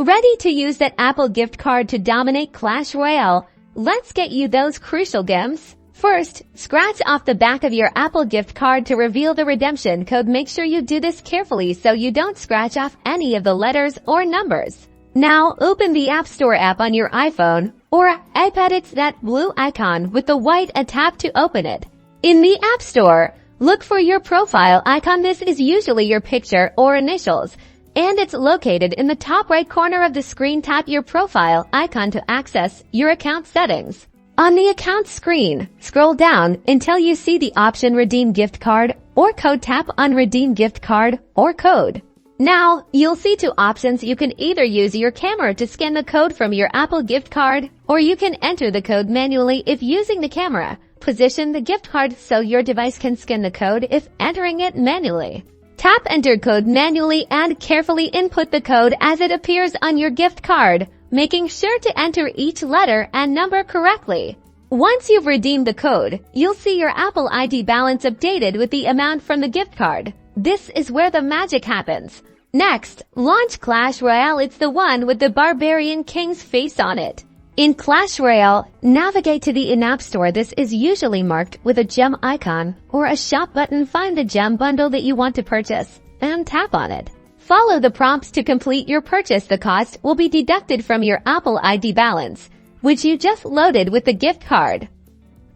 Ready to use that Apple gift card to dominate Clash Royale? Let's get you those crucial gems. First, scratch off the back of your Apple gift card to reveal the redemption code. Make sure you do this carefully so you don't scratch off any of the letters or numbers. Now, open the App Store app on your iPhone or iPad. It's that blue icon with the white tap to open it. In the App Store, look for your profile icon. This is usually your picture or initials, and it's located in the top right corner of the screen. Tap your profile icon to access your account settings. On the account screen, scroll down until you see the option Redeem Gift Card or Code. Tap on Redeem Gift Card or Code. Now, you'll see two options. You can either use your camera to scan the code from your Apple gift card, or you can enter the code manually if using the camera. Position the gift card so your device can scan the code if entering it manually. Tap Enter Code manually and carefully input the code as it appears on your gift card, making sure to enter each letter and number correctly. Once you've redeemed the code, you'll see your Apple ID balance updated with the amount from the gift card. This is where the magic happens. Next, launch Clash Royale. It's the one with the Barbarian King's face on it. In Clash Royale, navigate to the in-app store. This is usually marked with a gem icon or a shop button. Find the gem bundle that you want to purchase and tap on it. Follow the prompts to complete your purchase. The cost will be deducted from your Apple ID balance, which you just loaded with the gift card.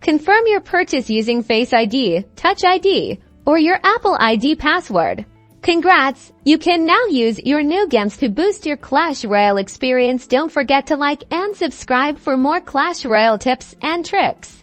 Confirm your purchase using Face ID, Touch ID, or your Apple ID password. Congrats! You can now use your new gems to boost your Clash Royale experience. Don't forget to like and subscribe for more Clash Royale tips and tricks.